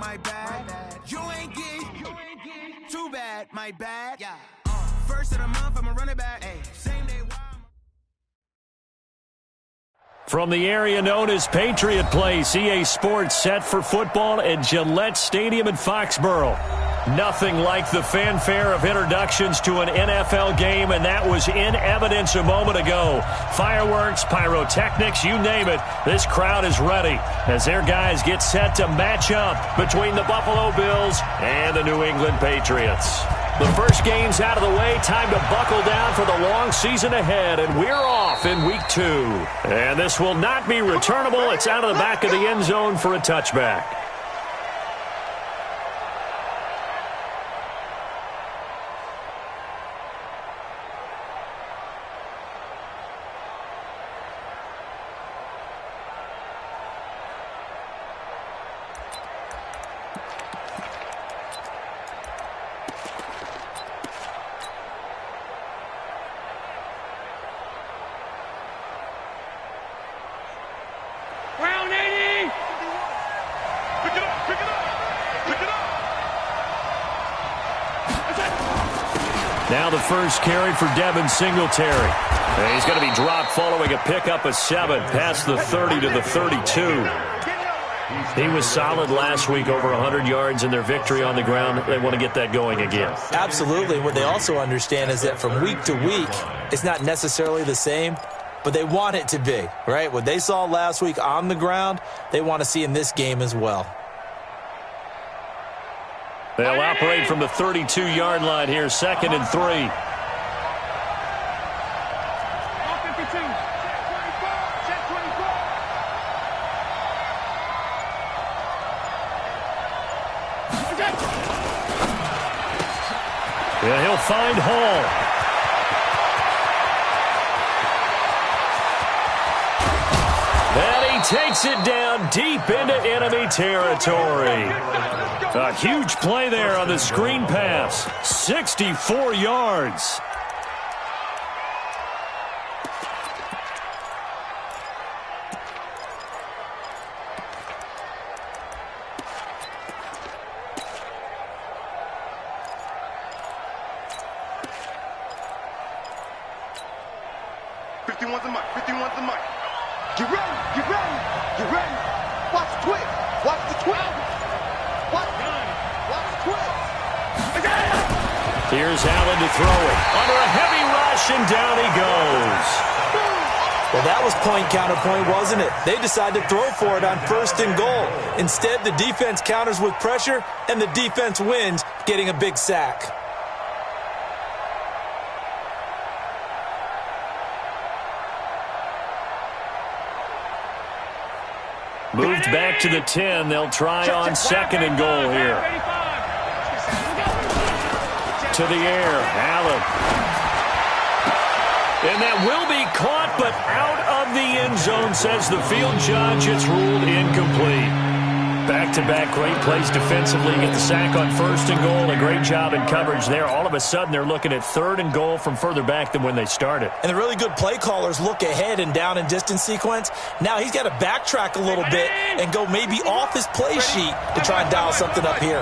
my bad. You ain't geek. Too bad, my bad. Yeah. First of the month, I'm a running back. Ay. Same day. From the area known as Patriot Place, EA Sports set for football at Gillette Stadium in Foxborough. Nothing like the fanfare of introductions to an NFL game, and that was in evidence a moment ago. Fireworks, pyrotechnics, you name it. This crowd is ready as their guys get set to match up between the Buffalo Bills and the New England Patriots. The first game's out of the way. Time to buckle down for the long season ahead, and we're off in Week 2. And this will not be returnable. It's out of the back of the end zone for a touchback. Now the first carry for Devin Singletary. And he's going to be dropped following a pickup of 7 past the 30 to the 32. He was solid last week, over 100 yards in their victory on the ground. They want to get that going again. Absolutely. What they also understand is that from week to week, it's not necessarily the same, but they want it to be, right? What they saw last week on the ground, they want to see in this game as well. They'll operate from the 32-yard line here, 2nd and 3. Yeah, he'll find Hall. And he takes it down deep into enemy territory. A huge play there on the screen pass. 64 yards. Get ready, get ready, get ready. Watch the twist, watch the twist. Watch the twist. Here's Allen to throw it. Under a heavy rush, and down he goes. Well, that was point counterpoint, wasn't it? They decided to throw for it on 1st and goal. Instead, the defense counters with pressure, and the defense wins, getting a big sack. Moved back to the 10. They'll try on 2nd and goal here. To the air, Allen. And that will be caught, but out of the end zone, says the field judge. It's ruled incomplete. Back-to-back great plays defensively. Get the sack on 1st and goal. A great job in coverage there. All of a sudden, they're looking at 3rd and goal from further back than when they started. And the really good play callers look ahead and down and distance sequence. Now he's got to backtrack a little bit and go maybe off his play sheet to try and dial something up here.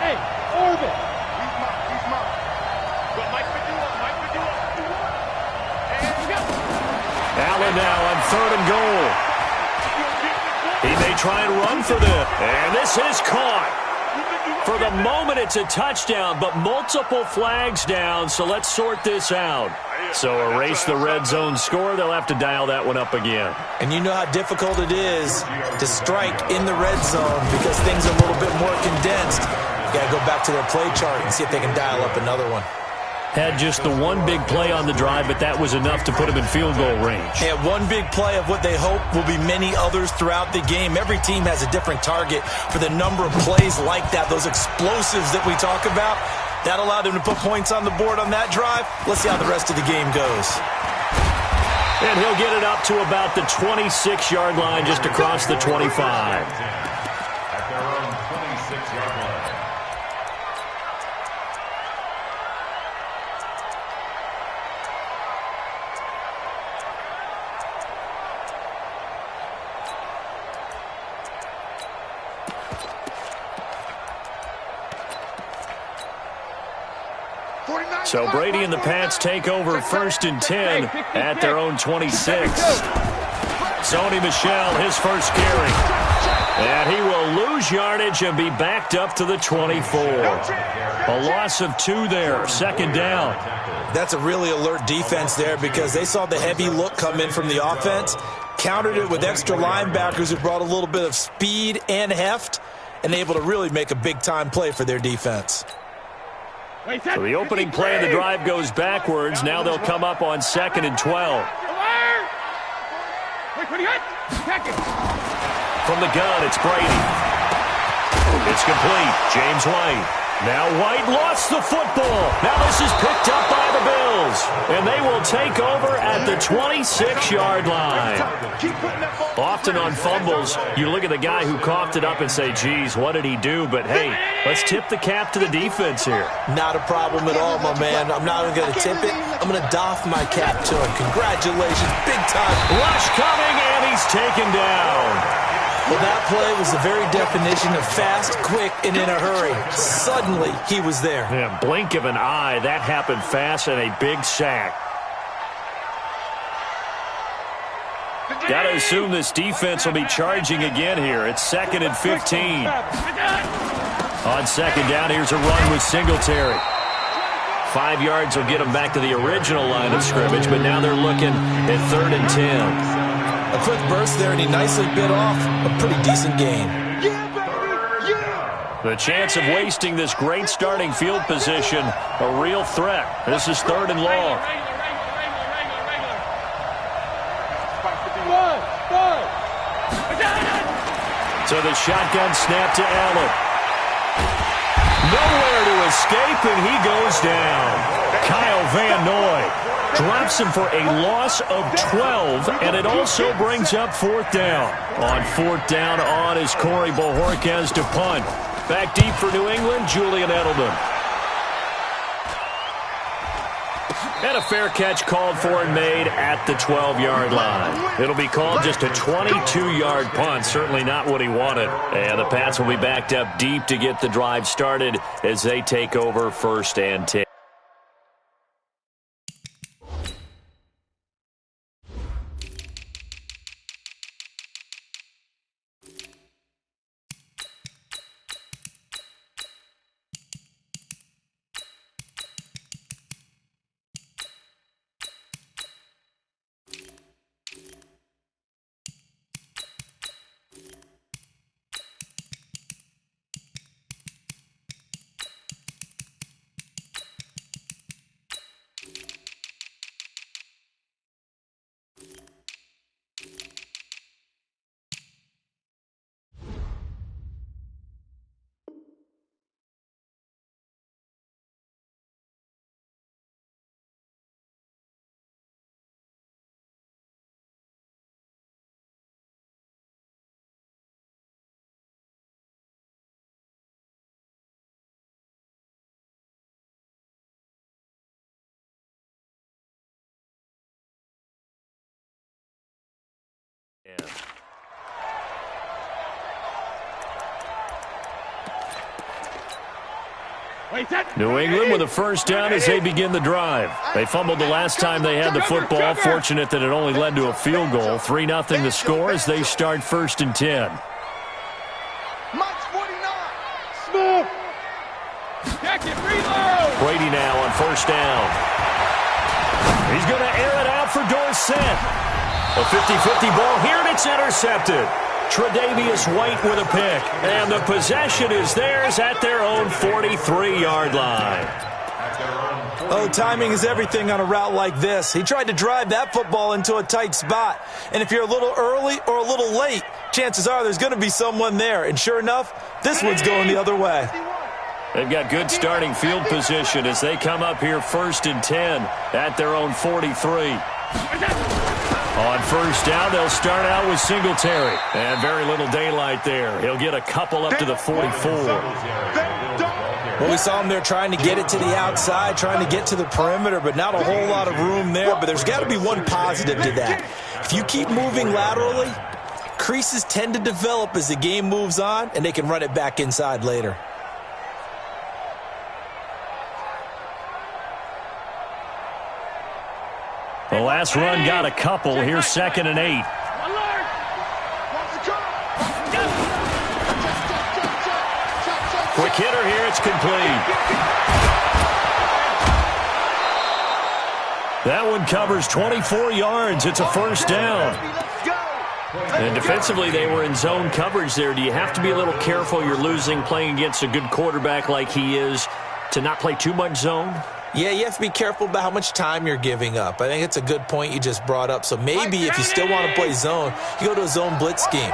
Hey, Orbit. Allen now on 3rd and goal. He may try and run for this. And this is caught. For the moment, it's a touchdown, but multiple flags down, so let's sort this out. So erase the red zone score. They'll have to dial that one up again. And you know how difficult it is to strike in the red zone because things are a little bit more condensed. You got to go back to their play chart and see if they can dial up another one. Had just the one big play on the drive, but that was enough to put him in field goal range. Yeah, one big play of what they hope will be many others throughout the game. Every team has a different target for the number of plays like that, those explosives that we talk about. That allowed him to put points on the board on that drive. Let's see how the rest of the game goes. And he'll get it up to about the 26-yard line, just across the 25. At their own 26-yard line. So Brady and the Pats take over 1st and 10 at their own 26. Sony Michel, his first carry. And he will lose yardage and be backed up to the 24. A loss of 2 there, 2nd down. That's a really alert defense there because they saw the heavy look come in from the offense, countered it with extra linebackers who brought a little bit of speed and heft, and able to really make a big-time play for their defense. So the opening play of the drive goes backwards. Now they'll come up on 2nd and 12. From the gun, it's Brady. It's complete. James White. Now White lost the football. Now this is picked up by the Bills. And they will take over at the 26-yard line. Often on fumbles, you look at the guy who coughed it up and say, geez, what did he do? But, hey, let's tip the cap to the defense here. Not a problem at all, my man. I'm not even going to tip it. I'm going to doff my cap to him. Congratulations. Big time. Rush coming, and he's taken down. Well, that play was the very definition of fast, quick, and in a hurry. Suddenly, he was there. Yeah, blink of an eye. That happened fast and a big sack. Got to assume this defense will be charging again here. It's 2nd and 15. On 2nd down, here's a run with Singletary. 5 yards will get them back to the original line of scrimmage, but now they're looking at 3rd and 10. A quick burst there, and he nicely bit off a pretty decent gain. The chance of wasting this great starting field position, a real threat. This is 3rd and long. So the shotgun snap to Allen. Nowhere to escape, and he goes down. Kyle Van Noy drops him for a loss of 12, and it also brings up 4th down. On 4th down on is Corey Bojorquez to punt. Back deep for New England, Julian Edelman. And a fair catch called for and made at the 12-yard line. It'll be called just a 22-yard punt, certainly not what he wanted. And the Pats will be backed up deep to get the drive started as they take over 1st and 10. Yeah. New England with a 1st down as they begin the drive. They fumbled the last time they had the football. Fortunate that it only led to a field goal. 3-0 the score as they start 1st and 10. Smith. Brady now on 1st down. He's going to air it out for Dorsett. A 50-50 ball here, and it's intercepted. Tre'Davious White with a pick. And the possession is theirs at their own 43-yard line. Oh, timing is everything on a route like this. He tried to drive that football into a tight spot. And if you're a little early or a little late, chances are there's going to be someone there. And sure enough, this one's going the other way. They've got good starting field position as they come up here 1st and 10 at their own 43. On 1st down, they'll start out with Singletary. And very little daylight there. He'll get a couple up to the 44. Well, we saw him there trying to get it to the outside, trying to get to the perimeter, but not a whole lot of room there. But there's got to be one positive to that. If you keep moving laterally, creases tend to develop as the game moves on, and they can run it back inside later. The last run got a couple. Here's 2nd and 8. Quick hitter here. It's complete. That one covers 24 yards. It's a first down. And defensively, they were in zone coverage there. Do you have to be a little careful? You're losing playing against a good quarterback like he is to not play too much zone? Yeah, you have to be careful about how much time you're giving up. I think it's a good point you just brought up. So maybe if you still want to play zone, you go to a zone blitz scheme.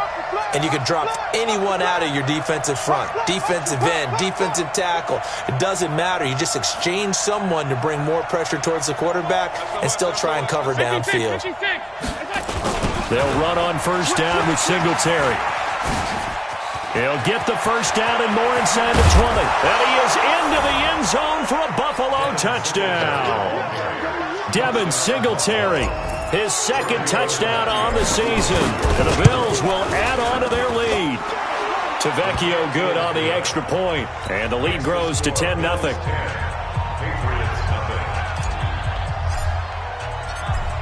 And you can drop anyone out of your defensive front. Defensive end, defensive tackle. It doesn't matter. You just exchange someone to bring more pressure towards the quarterback and still try and cover downfield. They'll run on first down with Singletary. He'll get the first down and more inside the 20. And he is into the end zone for a Buffalo touchdown. Devin Singletary, his 2nd touchdown on the season. And the Bills will add on to their lead. Tavecchio good on the extra point. And the lead grows to 10-0.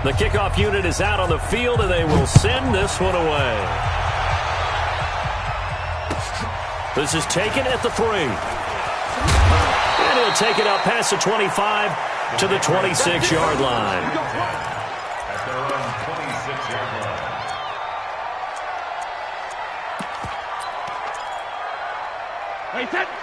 The kickoff unit is out on the field, and they will send this one away. This is taken at the 3. And he'll take it up past the 25 to the 26-yard line. At their own 26-yard line.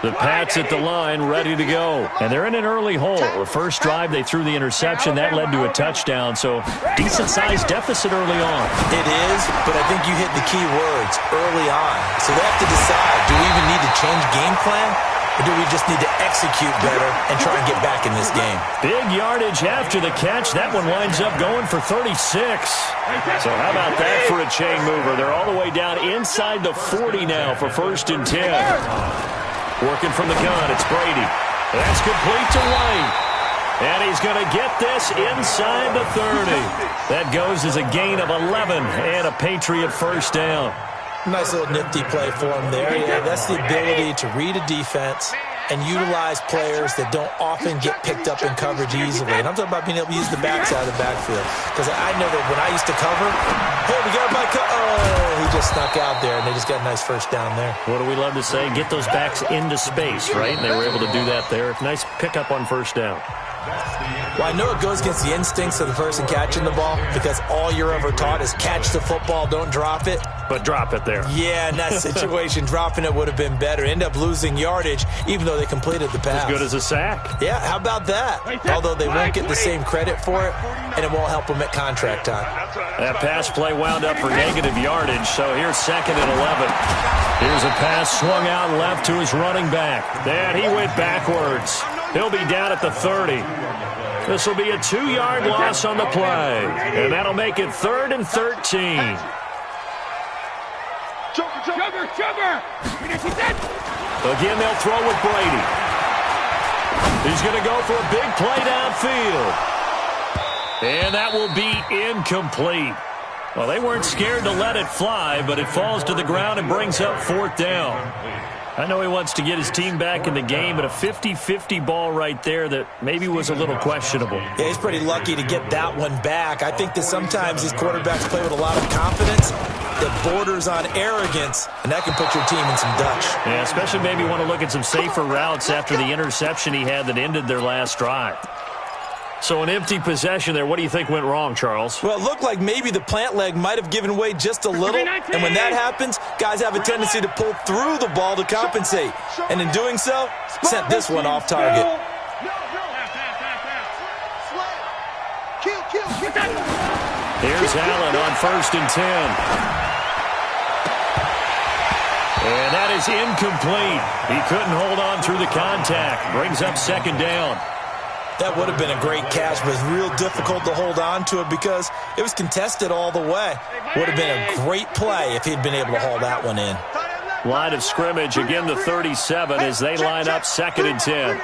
The Pats at the line, ready to go. And they're in an early hole. The first drive, they threw the interception. That led to a touchdown, so decent-sized deficit early on. It is, but I think you hit the key words, early on. So they have to decide, do we even need to change game plan? Or do we just need to execute better and try and get back in this game? Big yardage after the catch. That one winds up going for 36. So how about that for a chain mover? They're all the way down inside the 40 now for 1st and 10. Working from the gun, it's Brady. That's complete to White. And he's going to get this inside the 30. That goes as a gain of 11 and a Patriot first down. Nice little nifty play for him there. Yeah, that's the ability to read a defense and utilize players that don't often get picked up in coverage easily. And I'm talking about being able to use the backside of the backfield. Because I know that when I used to cover, hey, we got my he just snuck out there, and they just got a nice first down there. What do we love to say? Get those backs into space, right? And they were able to do that there. Nice pickup on first down. Well, I know it goes against the instincts of the person catching the ball because all you're ever taught is catch the football, don't drop it. But drop it there. Yeah, in that situation, dropping it would have been better. End up losing yardage, even though they completed the pass. As good as a sack. Yeah, how about that? Although they won't get the same credit for it, and it won't help them at contract time. That pass play wound up for negative yardage, so here's 2nd and 11. Here's a pass swung out left to his running back. And he went backwards. He'll be down at the 30. This will be a 2-yard loss on the play. And that'll make it 3rd and 13. Again, they'll throw with Brady. He's going to go for a big play downfield. And that will be incomplete. Well, they weren't scared to let it fly, but it falls to the ground and brings up 4th down. I know he wants to get his team back in the game, but a 50-50 ball right there that maybe was a little questionable. Yeah, he's pretty lucky to get that one back. I think that sometimes these quarterbacks play with a lot of confidence that borders on arrogance, and that can put your team in some Dutch. Yeah, especially maybe want to look at some safer routes after the interception he had that ended their last drive. So an empty possession there. What do you think went wrong, Charles? Well, it looked like maybe the plant leg might have given way just a little. And when that happens, guys have a tendency to pull through the ball to compensate. And in doing so, sent this one off target. Here's Allen on 1st and 10. And that is incomplete. He couldn't hold on through the contact. Brings up 2nd down. That would have been a great catch, but it's real difficult to hold on to it because it was contested all the way. Would have been a great play if he'd been able to haul that one in. Line of scrimmage, again the 37 as they line up 2nd and 10.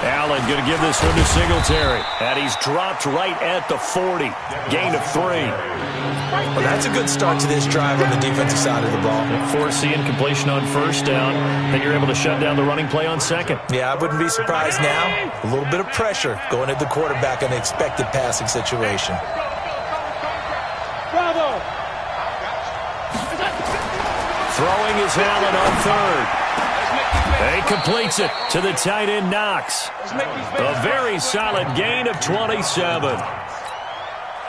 Allen going to give this one to Singletary. And he's dropped right at the 40. Gain of 3. Well, that's a good start to this drive on the defensive side of the ball. Force the incompletion on first down, then you're able to shut down the running play on second. Yeah, I wouldn't be surprised now. A little bit of pressure going at the quarterback in an expected passing situation. Bravo! Throwing is Allen on third. He completes it to the tight end, Knox. A very solid gain of 27.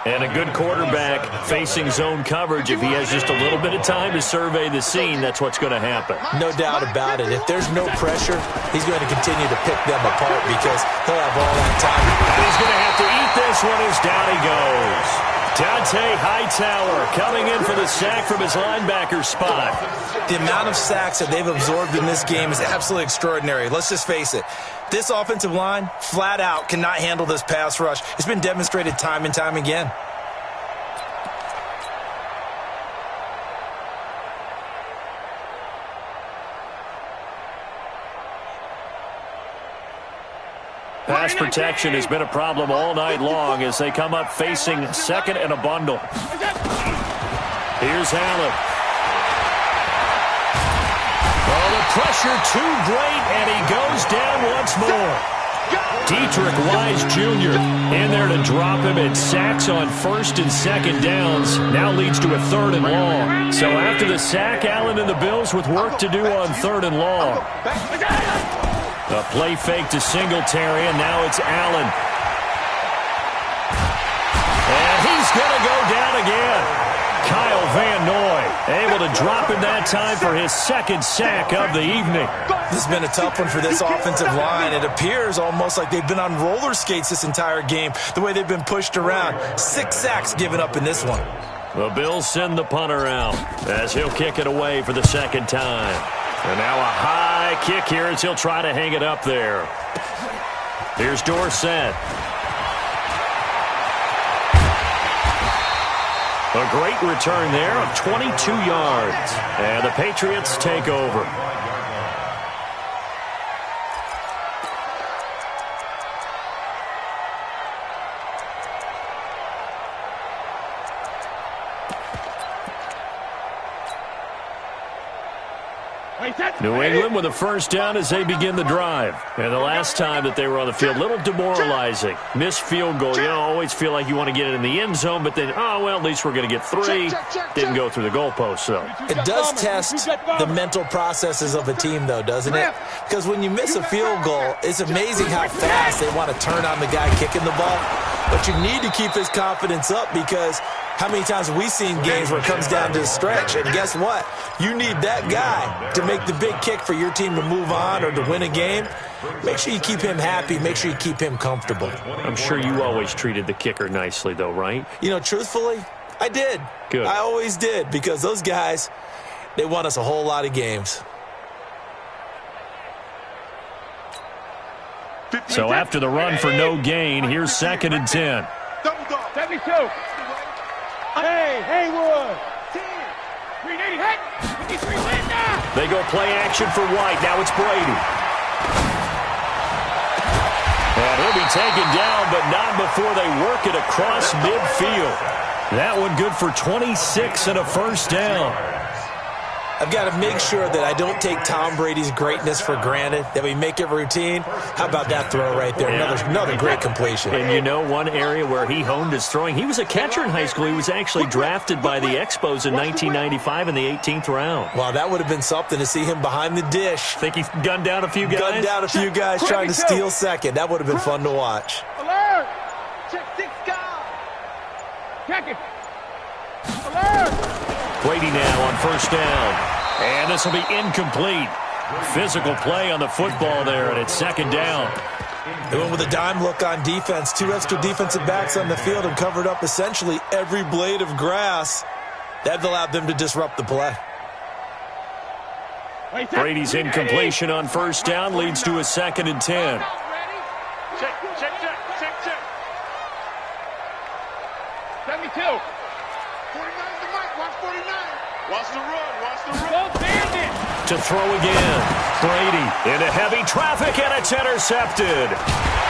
And a good quarterback facing zone coverage. If he has just a little bit of time to survey the scene, that's what's going to happen. No doubt about it. If there's no pressure, he's going to continue to pick them apart because he'll have all that time. And he's going to have to eat this one as down he goes. Dante Hightower coming in for the sack from his linebacker spot. The amount of sacks that they've absorbed in this game is absolutely extraordinary. Let's just face it. This offensive line, flat out, cannot handle this pass rush. It's been demonstrated time and time again. Pass protection has been a problem all night long as they come up facing second and a bundle. Here's Allen. Oh, the pressure too great, and he goes down once more. Dietrich Wise Jr. in there to drop him, and sacks on first and second downs. Now leads to a third and long. So after the sack, Allen and the Bills with work to do on third and long. A play fake to Singletary, and now it's Allen. And he's going to go down again. Kyle Van Noy able to drop him that time for his second sack of the evening. This has been a tough one for this offensive line. It appears almost like they've been on roller skates this entire game, the way they've been pushed around. 6 sacks given up in this one. The Bills send the punter out as he'll kick it away for the second time. And now a high kick here as he'll try to hang it up there. Here's Dorsett. A great return there of 22 yards. And the Patriots take over. New England with a first down as they begin the drive. And the last time that they were on the field, a little demoralizing. Missed field goal. You know, always feel like you want to get it in the end zone, but then, oh, well, at least we're going to get 3. Didn't go through the goalpost, though. It does test the mental processes of a team, though, doesn't it? Because when you miss a field goal, it's amazing how fast they want to turn on the guy kicking the ball. But you need to keep his confidence up because how many times have we seen games where it comes down to a stretch? And guess what? You need that guy to make the big kick for your team to move on or to win a game. Make sure you keep him happy. Make sure you keep him comfortable. I'm sure you always treated the kicker nicely, though, right? You know, truthfully, I did. Good. I always did because those guys, they won us a whole lot of games. So after the run for no gain, here's 2nd and 10. 72. Hey, Haywood. 380. Hey. They go play action for White. Now it's Brady. And he'll be taken down, but not before they work it across midfield. That one good for 26 and a first down. I've got to make sure that I don't take Tom Brady's greatness for granted, that we make it routine. How about that throw right there? Yeah. Another great completion. And you know one area where he honed his throwing, he was a catcher in high school. He was actually drafted by the Expos in 1995 in the 18th round. Wow, that would have been something to see him behind the dish. Think he's gunned down a few guys? Gunned down a few guys trying to steal second. That would have been fun to watch. Alert. Check 6 guys. Check it. Alert. Brady now on first down. And this will be incomplete. Physical play on the football there, and it's 2nd down. They went with a dime look on defense. 2 extra defensive backs on the field and covered up essentially every blade of grass. That allowed them to disrupt the play. Brady's incompletion on first down leads to a 2nd and 10. Check. 72. 49 to Mike. Watch 49. Watch the run. To throw again. Brady into heavy traffic, and it's intercepted.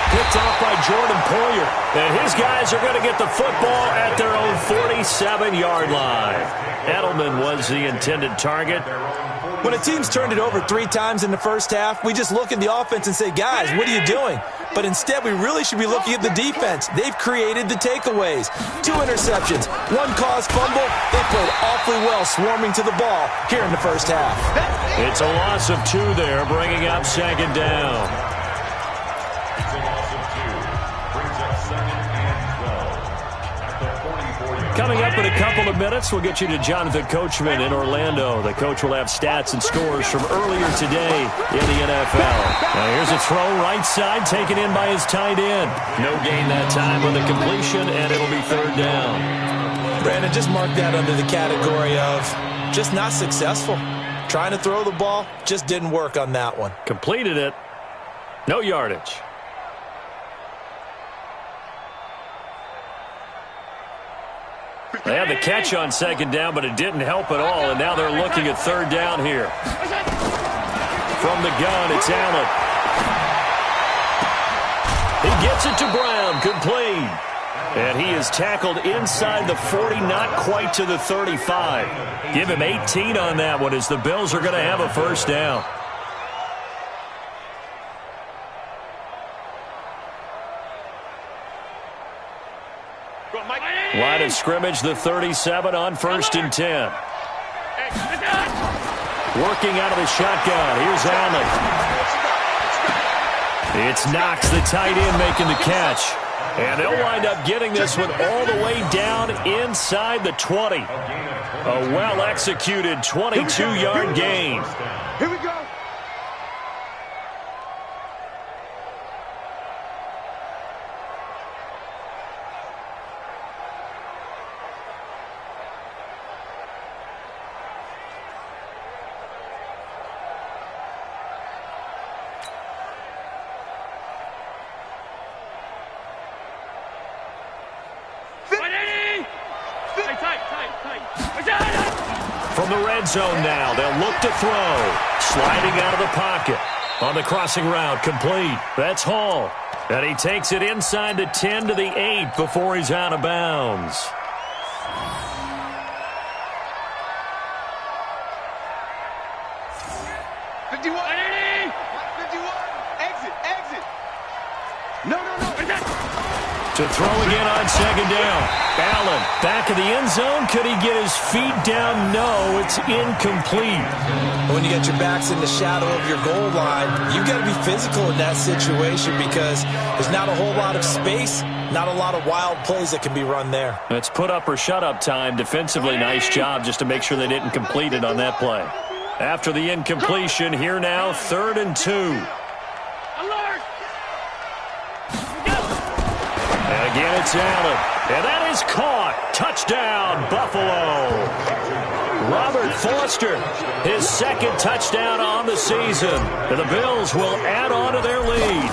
Picked off by Jordan Poyer. And his guys are going to get the football at their own 47-yard line. Edelman was the intended target. When a team's turned it over 3 times in the first half, we just look at the offense and say, guys, what are you doing? But instead, we really should be looking at the defense. They've created the takeaways. 2 interceptions, 1 caused fumble. They played awfully well swarming to the ball here in the first half. It's a loss of 2 there, bringing up second down. It's a loss of 2. Brings up 2nd and 12. At the 44-yard. Coming up in a couple of minutes, we'll get you to Jonathan Coachman in Orlando. The coach will have stats and scores from earlier today in the NFL. Now here's a throw right side, taken in by his tight end. No gain that time with a completion, and it'll be 3rd down. Brandon, just mark that under the category of just not successful. Trying to throw the ball, just didn't work on that one. Completed it. No yardage. They had the catch on 2nd down, but it didn't help at all, and now they're looking at 3rd down here. From the gun, it's Allen. He gets it to Brown, complete. And he is tackled inside the 40, not quite to the 35. Give him 18 on that one as the Bills are going to have a 1st down. Line of scrimmage, the 37 on 1st and 10. Working out of the shotgun. Here's Allen. It's Knox, the tight end, making the catch. And they'll wind up getting this one all the way down inside the 20. A well-executed 22-yard gain. Here we go. From the red zone now, they'll look to throw. Sliding out of the pocket. On the crossing route, complete. That's Hall. And he takes it inside the 10 to the 8 before he's out of bounds. To throw again on 2nd down. Allen back of the end zone. Could he get his feet down? No, it's incomplete. When you get your backs in the shadow of your goal line, you've got to be physical in that situation because there's not a whole lot of space, not a lot of wild plays that can be run there. It's put up or shut up time. Defensively, nice job just to make sure they didn't complete it on that play. After the incompletion, here now, 3rd and 2. Again, it's Allen. And that is caught. Touchdown, Buffalo. Robert Foster, his 2nd touchdown on the season. And the Bills will add on to their lead.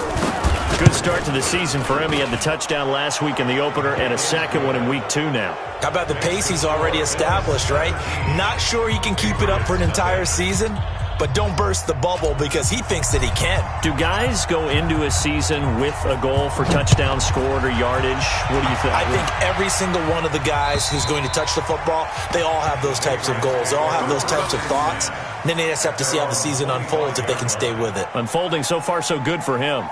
Good start to the season for him. He had the touchdown last week in the opener and a 2nd one in week 2 now. How about the pace he's already established, right? Not sure he can keep it up for an entire season, but don't burst the bubble because he thinks that he can. Do guys go into a season with a goal for touchdown scored or yardage? What do you think? I think every single one of the guys who's going to touch the football, they all have those types of goals. They all have those types of thoughts. And then they just have to see how the season unfolds if they can stay with it. Unfolding so far so good for him.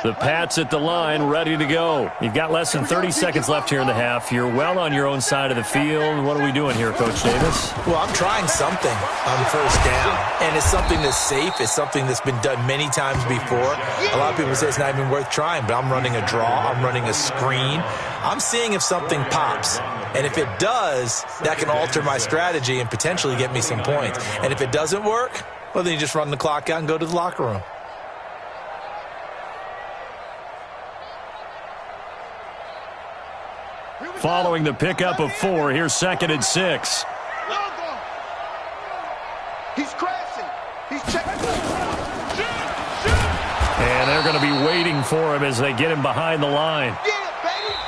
The Pats at the line, ready to go. You've got less than 30 seconds left here in the half. You're well on your own side of the field. What are we doing here, Coach Davis? Well, I'm trying something on 1st down, and it's something that's safe. It's something that's been done many times before. A lot of people say it's not even worth trying, but I'm running a draw. I'm running a screen. I'm seeing if something pops, and if it does, that can alter my strategy and potentially get me some points. And if it doesn't work, well, then you just run the clock out and go to the locker room. Following the pickup of 4, here's 2nd and 6. He's crashing. He's checking. And they're going to be waiting for him as they get him behind the line.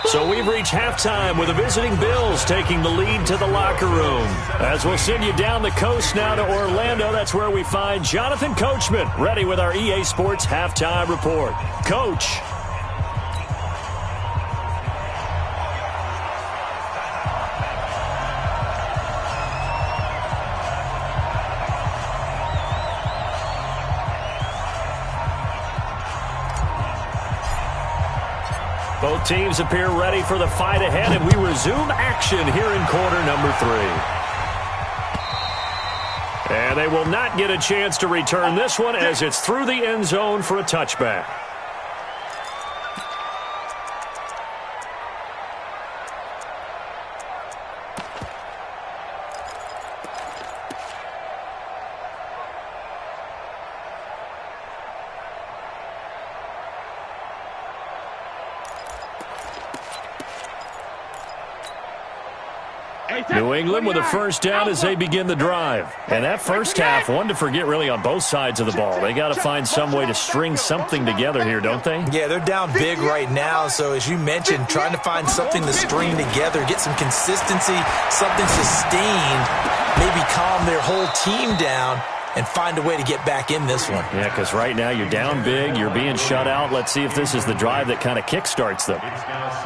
So we've reached halftime with the visiting Bills taking the lead to the locker room. As we'll send you down the coast now to Orlando, that's where we find Jonathan Coachman, ready with our EA Sports Halftime Report. Coach. Both teams appear ready for the fight ahead, and we resume action here in quarter number 3. And they will not get a chance to return this one as it's through the end zone for a touchback. New England with a first down as they begin the drive. And that first half, one to forget really on both sides of the ball. They got to find some way to string something together here, don't they? Yeah, they're down big right now. So as you mentioned, trying to find something to string together, get some consistency, something sustained, maybe calm their whole team down and find a way to get back in this one. Yeah, because right now you're down big, you're being shut out. Let's see if this is the drive that kind of kickstarts them.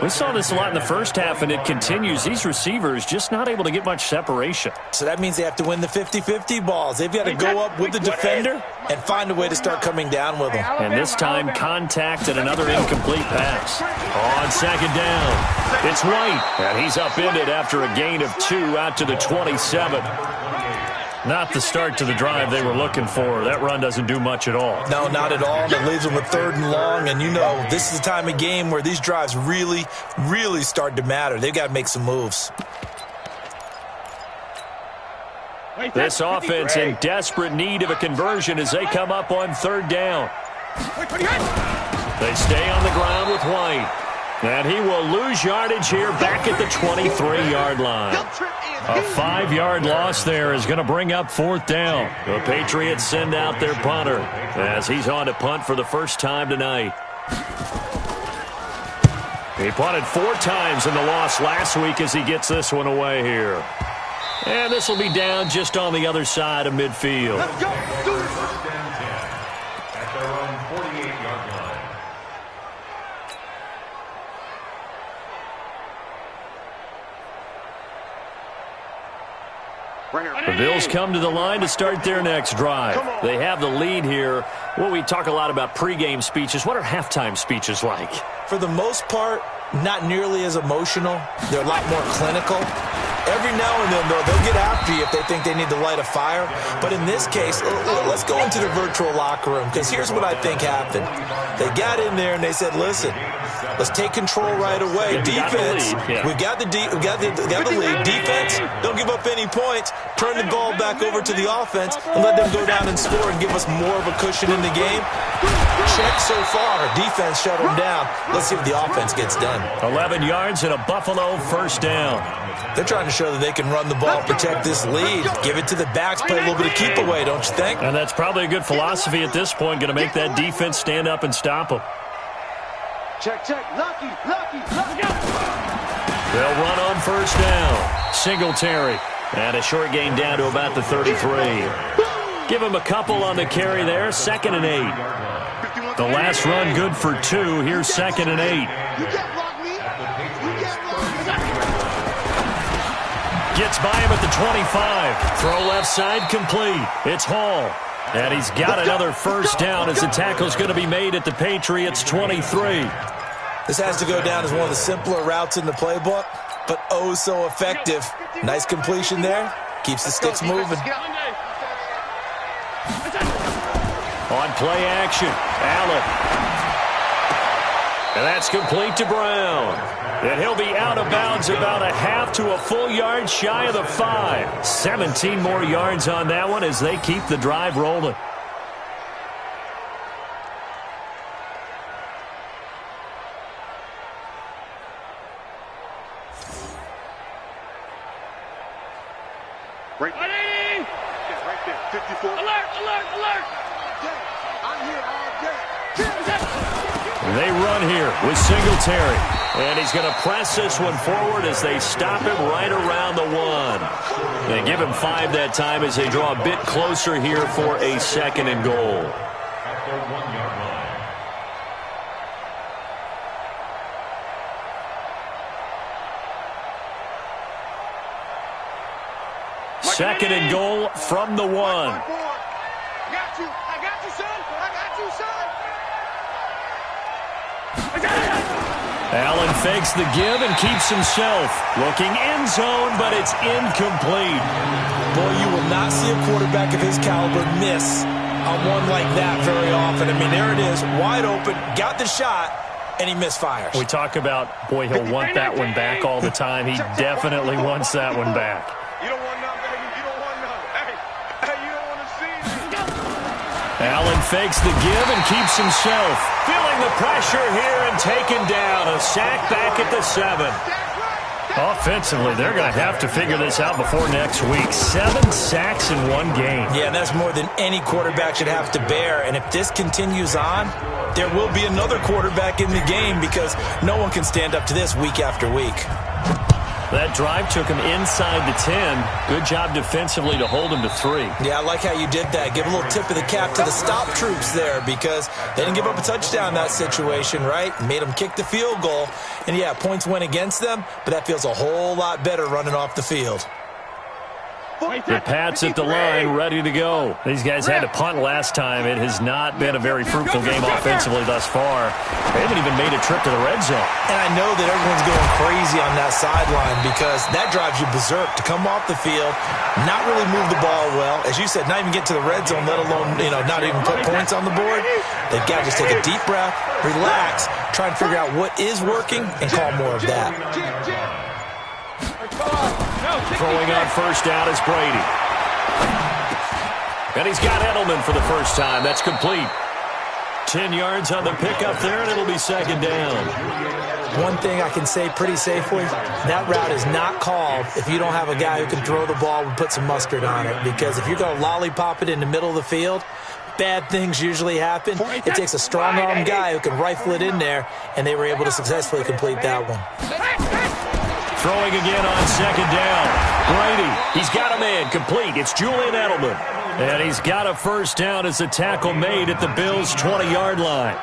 We saw this a lot in the first half, and it continues. These receivers just not able to get much separation. So that means they have to win the 50-50 balls. They've got to go up with the defender and find a way to start coming down with them. And this time, contact and another incomplete pass. On second down, it's White. And he's upended after a gain of 2 out to the 27. Not the start to the drive they were looking for. That run doesn't do much at all. No, not at all. It leaves them with 3rd and long. And you know, this is the time of game where these drives really, really start to matter. They've got to make some moves. This offense in desperate need of a conversion as they come up on 3rd down. They stay on the ground with White. And he will lose yardage here back at the 23-yard line. A 5-yard loss there is going to bring up 4th down. The Patriots send out their punter as he's on to punt for the first time tonight. He punted 4 times in the loss last week as he gets this one away here. And this will be down just on the other side of midfield. First down 10 at their own 48-yard line. The Bills come to the line to start their next drive. They have the lead here. Well, we talk a lot about pregame speeches. What are halftime speeches like? For the most part, not nearly as emotional. They're a lot more clinical. Every now and then, though, they'll get after you if they think they need to light a fire. But in this case, let's go into the virtual locker room, because here's what I think happened. They got in there and they said, listen, let's take control right away. Defense, we got the lead. Defense, don't give up any points. Turn the ball back over to the offense and let them go down and score and give us more of a cushion in the game. Check so far. Defense shut them down. Let's see if the offense gets done. 11 yards and a Buffalo first down. They're trying to show that they can run the ball, protect this lead. Give it to the backs, play a little bit of keep away, don't you think? And that's probably a good philosophy at this point, going to make that defense stand up and stop them. Check. Lucky. They'll run on first down. Singletary. And a short gain down to about the 33. Give him a couple on the carry there. 2nd and 8. The last run good for 2. Here's 2nd and 8. You can't block me. Gets by him at the 25. Throw left side complete. It's Hall. And he's got another first down as the tackle's going to be made at the Patriots' 23. This has to go down as one of the simpler routes in the playbook, but oh so effective. Nice completion there. Keeps the sticks moving. On play action, Allen. And that's complete to Brown. And he'll be out of bounds about a half to a full yard shy of the 5. 17 more yards on that one as they keep the drive rolling. Right there. 54. Alert. I'm here all day. They run here with Singletary. And he's going to press this one forward as they stop him right around the 1. They give him 5 that time as they draw a bit closer here for a 2nd and goal. At the 1-yard line. 2nd and goal from the 1. I got you. I got you, son. I got you, son. Allen fakes the give and keeps himself. Looking end zone, but it's incomplete. Boy, you will not see a quarterback of his caliber miss on one like that very often. I mean, there it is, wide open, got the shot, and he misfires. We talk about, boy, he'll want that one back all the time. He definitely wants that one back. You don't want none, baby. You don't want none. Hey, you don't want to see me. Allen fakes the give and keeps himself. Feeling the pressure here and taken down. A sack back at the 7. Offensively, they're going to have to figure this out before next week. 7 sacks in one game. Yeah, and that's more than any quarterback should have to bear. And if this continues on, there will be another quarterback in the game because no one can stand up to this week after week. That drive took him inside the 10. Good job defensively to hold him to 3. Yeah, I like how you did that. Give a little tip of the cap to the stop troops there because they didn't give up a touchdown in that situation, right? Made them kick the field goal. And, yeah, points went against them, but that feels a whole lot better running off the field. The Pats at the line, ready to go. These guys had to punt last time. It has not been a very fruitful game offensively thus far. They haven't even made a trip to the red zone. And I know that everyone's going crazy on that sideline because that drives you berserk to come off the field, not really move the ball well. As you said, not even get to the red zone, let alone, not even put points on the board. They've got to just take a deep breath, relax, try and figure out what is working, and call more of that. Throwing on first down is Brady. And he's got Edelman for the first time. That's complete. 10 yards on the pickup there, and it'll be 2nd down. One thing I can say pretty safely, that route is not called if you don't have a guy who can throw the ball and put some mustard on it. Because if you're going to lollipop it in the middle of the field, bad things usually happen. It takes a strong-arm guy who can rifle it in there, and they were able to successfully complete that one. Throwing again on 2nd down. Brady, he's got a man complete. It's Julian Edelman. And he's got a first down as the tackle made at the Bills' 20-yard line.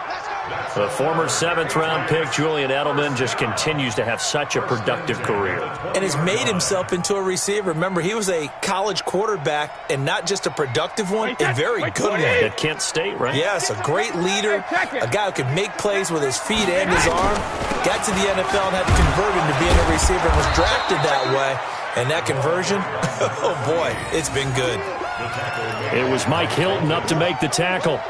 The former 7th-round pick, Julian Edelman, just continues to have such a productive career. And has made himself into a receiver. Remember, he was a college quarterback, and not just a productive one, a very good one. At Kent State, right? Yes, a great leader, a guy who could make plays with his feet and his arm. Got to the NFL and had to convert into being a receiver and was drafted that way. And that conversion, oh boy, it's been good. It was Mike Hilton up to make the tackle.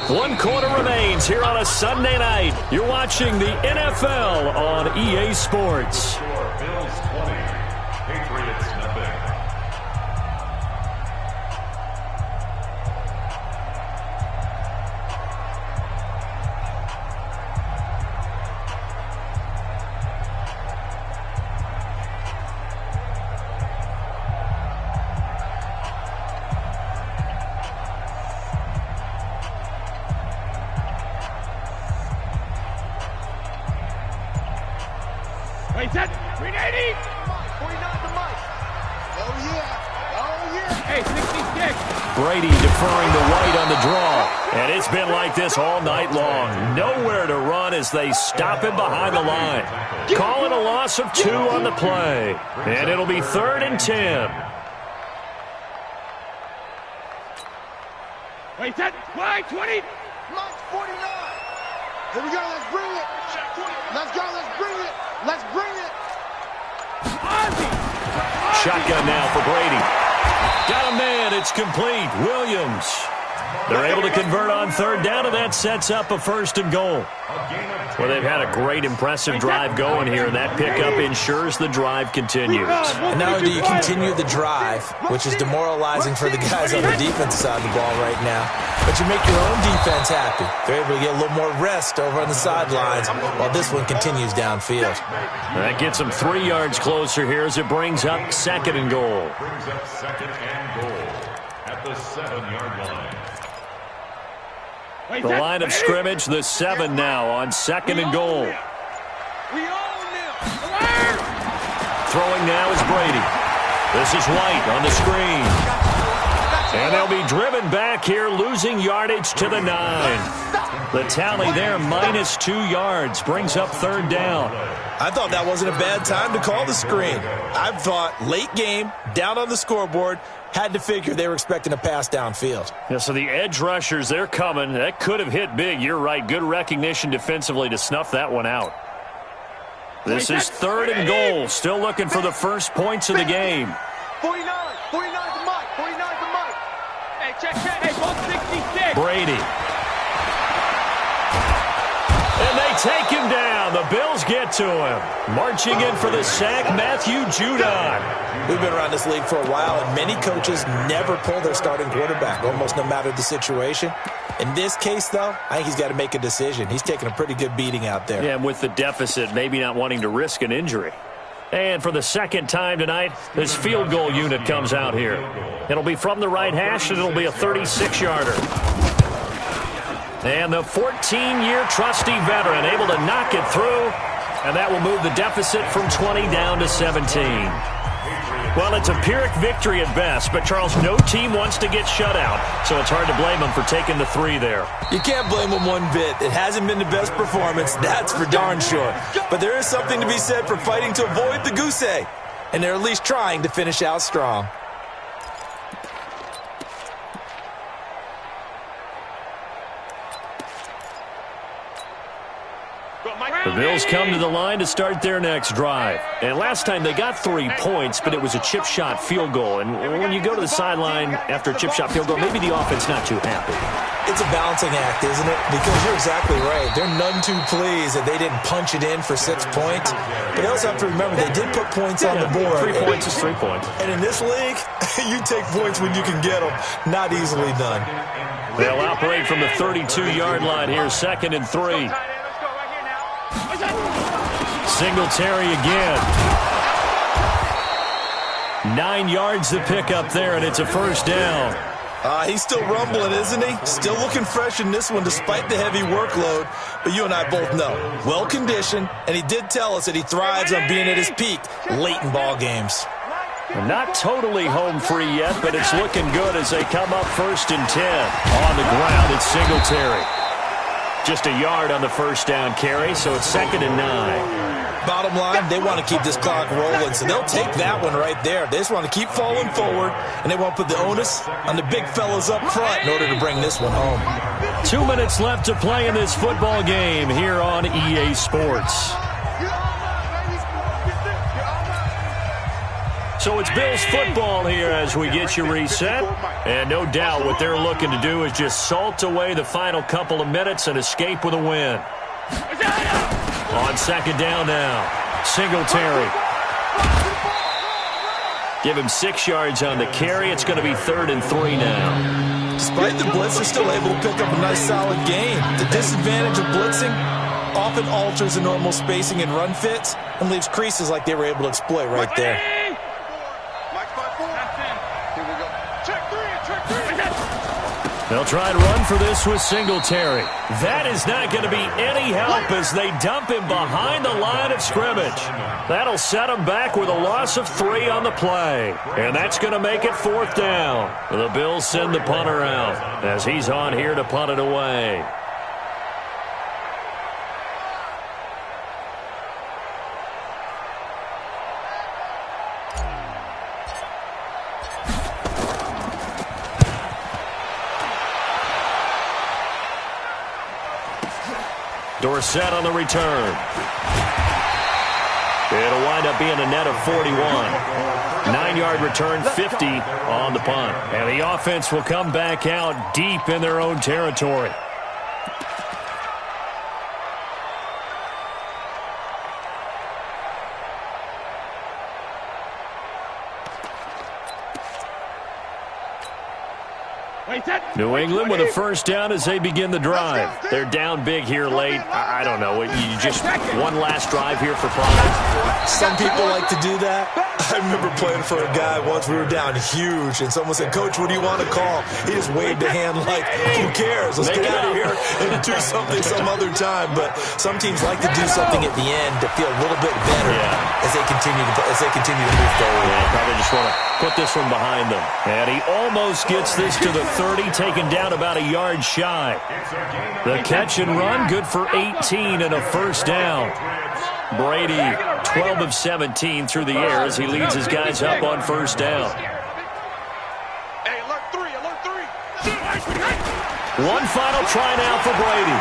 1 quarter remains here on a Sunday night. You're watching the NFL on EA Sports. Bills 20, Patriots nothing. Wait, set. 380. 49 to Mike. Oh, yeah. Oh, yeah. Hey, 66. Brady deferring to White on the draw. And it's been like this all night long. Nowhere to run as they stop him behind the line. Calling a loss of 2 on the play. And it'll be 3rd and 10. Wait, set. Wide 20. Mike's 49. Here we go. Let's bring it. Let's go. Let's bring it. Let's bring it. Shotgun now for Brady. Got a man. It's complete. Williams. They're able to convert on 3rd down, and that sets up a 1st and goal. Well, they've had a great, impressive drive going here, and that pickup ensures the drive continues. And not only do you continue the drive, which is demoralizing for the guys on the defensive side of the ball right now, but you make your own defense happy. They're able to get a little more rest over on the sidelines while this one continues downfield. That gets them 3 yards closer here as it brings up 2nd and goal. Brings up 2nd and goal at the 7-yard line. The line of scrimmage, the 7 now on 2nd and goal. Throwing now is Brady. This is White on the screen. And they'll be driven back here, losing yardage to the 9. The tally there, -2 yards, brings up 3rd down. I thought that wasn't a bad time to call the screen. I thought late game, down on the scoreboard, had to figure they were expecting a pass downfield. Yeah, so the edge rushers, they're coming. That could have hit big. You're right. Good recognition defensively to snuff that one out. This is 3rd and goal. Still looking for the first points of the game. 49 to Mike. 49 to Mike. Hey, check. Hey, 166. Brady. And they take him down. The Bills get to him. Marching in for the sack, Matthew Judon. We've been around this league for a while, and many coaches never pull their starting quarterback, almost no matter the situation. In this case, though, I think he's got to make a decision. He's taking a pretty good beating out there. Yeah, and with the deficit, maybe not wanting to risk an injury. And for the 2nd time tonight, this field goal unit comes out here. It'll be from the right hash, and it'll be a 36-yarder. And the 14-year trusty veteran able to knock it through, and that will move the deficit from 20 down to 17. Well, it's a Pyrrhic victory at best, but, Charles, no team wants to get shut out, so it's hard to blame them for taking the 3 there. You can't blame them one bit. It hasn't been the best performance, that's for darn sure. But there is something to be said for fighting to avoid the goose egg, and they're at least trying to finish out strong. The Bills come to the line to start their next drive. And last time they got 3 points, but it was a chip shot field goal. And when you go to the sideline after a chip shot field goal, maybe the offense not too happy. It's a balancing act, isn't it? Because you're exactly right. They're none too pleased that they didn't punch it in for 6 points. But they also have to remember they did put points on the board. 3 points is 3 points. And in this league, you take points when you can get them. Not easily done. They'll operate from the 32-yard line here, 2nd and 3. Singletary again. 9 yards to pick up there, and it's a 1st down. He's still rumbling, isn't he? Still looking fresh in this one despite the heavy workload. But you and I both know, well-conditioned, and he did tell us that he thrives on being at his peak late in ball games. Not totally home free yet, but it's looking good as they come up 1st and 10. On the ground, it's Singletary. Just a yard on the 1st down carry, so it's 2nd and 9. Bottom line, they want to keep this clock rolling, so they'll take that one right there. They just want to keep falling forward, and they want to put the onus on the big fellas up front in order to bring this one home. 2 minutes left to play in this football game here on EA Sports. So it's Bills football here as we get you reset. And no doubt what they're looking to do is just salt away the final couple of minutes and escape with a win. On 2nd down now, Singletary. Give him 6 yards on the carry. It's going to be 3rd and 3 now. Despite the blitz, they're still able to pick up a nice solid gain. The disadvantage of blitzing often alters the normal spacing and run fits and leaves creases like they were able to exploit right there. They'll try to run for this with Singletary. That is not going to be any help as they dump him behind the line of scrimmage. That'll set him back with a loss of 3 on the play. And that's going to make it 4th down. The Bills send the punter out as he's on here to punt it away. Dorsett on the return. It'll wind up being a net of 41. 9-yard return, 50 on the punt. And the offense will come back out deep in their own territory. New England with a first down as they begin the drive. They're down big here late. I don't know. You just one last drive here for Providence. Some people like to do that. I remember playing for a guy once. We were down huge, and someone said, "Coach, what do you want to call?" He just waved a hand like, "Who cares? Let's get out of here and do something some other time." But some teams like to do something at the end to feel a little bit better as they continue to move forward. Yeah, probably just want to put this one behind them. And he almost gets this to the 30, taken down about a yard shy. The catch and run, good for 18 and a first down. Brady, 12 of 17 through the air as he leads his guys up on first down. Hey, alert three. One final try now for Brady.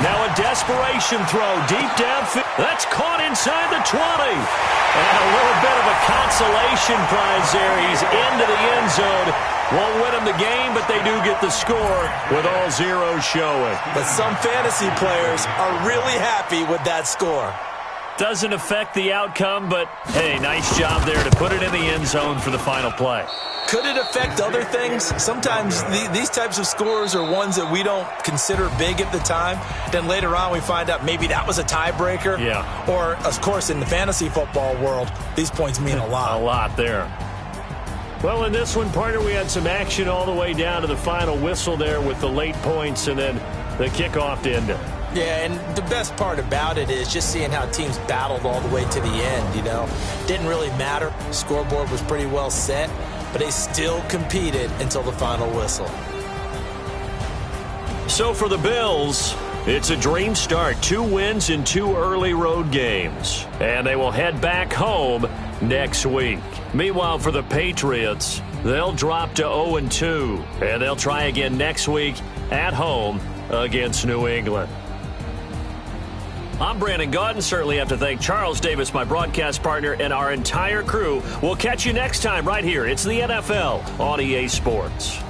Now a desperation throw deep downfield. That's caught inside the 20. And a little bit of a consolation prize there. He's into the end zone. Won't win him the game, but they do get the score with all zeros showing. But some fantasy players are really happy with that score. Doesn't affect the outcome, but, hey, nice job there to put it in the end zone for the final play. Could it affect other things? Sometimes these types of scores are ones that we don't consider big at the time. Then later on we find out maybe that was a tiebreaker. Yeah. Or, of course, in the fantasy football world, these points mean a lot. A lot there. Well, in this one, partner, we had some action all the way down to the final whistle there with the late points and then the kickoff to end it. Yeah, and the best part about it is just seeing how teams battled all the way to the end, you know. Didn't really matter. Scoreboard was pretty well set, but they still competed until the final whistle. So for the Bills, it's a dream start. 2 wins in 2 early road games. And they will head back home next week. Meanwhile, for the Patriots, they'll drop to 0-2. And they'll try again next week at home against New England. I'm Brandon Gaudin. Certainly have to thank Charles Davis, my broadcast partner, and our entire crew. We'll catch you next time right here. It's the NFL on EA Sports.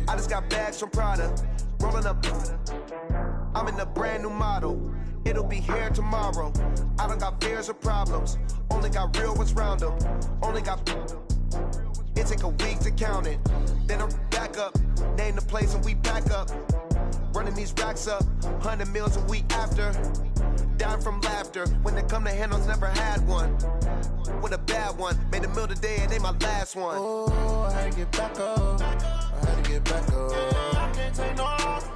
I just got bags from Prada, rolling up. I'm in a brand new model. It'll be here tomorrow. I don't got fears or problems. Only got real ones round them. Only got. It take a week to count it. Then I'm back up. Name the place and we back up. Running these racks up. 100 meals a week after. Down from laughter. When they come to handles, never had one. With a bad one. Made a meal today and they my last one. Oh, I had to get back up. I had to get back up. I can't take no off.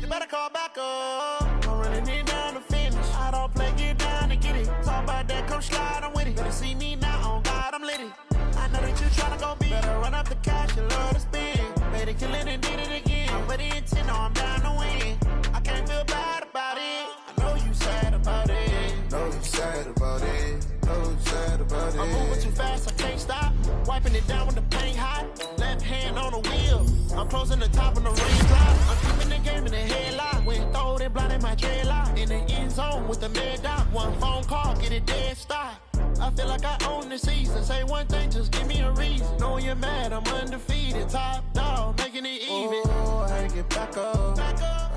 You better call back up. I'm running it down to finish. I don't play, get down to get it. Talk about that, come slide, I'm with it. Better see me now, on God, I'm litty. I know that you tryna go big. Better run up the cash, you love to spend. Made it, kill it, and did it again. But the intent, no, I'm down to win. I can't feel bad about it. I know you sad about it. Know you sad about it. Know you sad about it. I'm moving too fast, I can't stop. Wiping it down when the paint hot. Left hand on the wheel. I'm closing the top on the raindrop. I'm keeping the game in the headlock. When throw it blind in my dreadlock. In the end zone with the mad dot. One phone call, get it dead stop. I feel like I own the season. Say one thing, just give me a reason. Knowing you're mad, I'm undefeated. Top dog, making it even. Oh, I had to get back up. I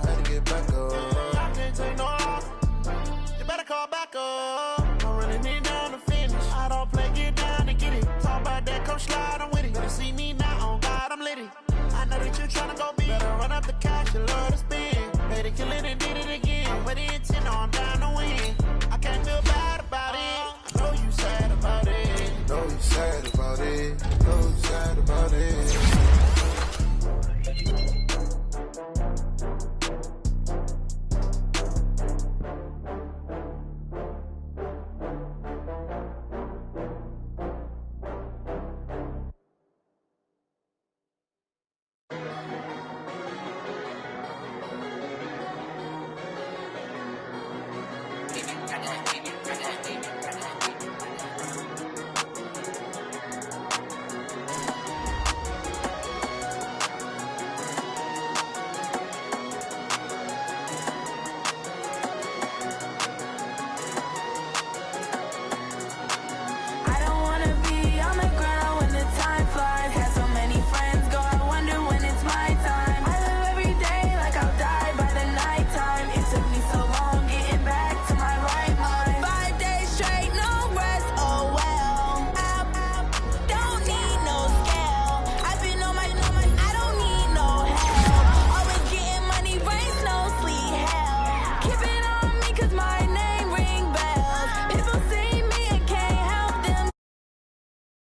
had to get back up. I can't take no off. You better call back up. I'm running it down the field. gon' slide, I'm with it. Better see me now, on God, I'm litty. I know that you tryna go be. Better run up the cash, you love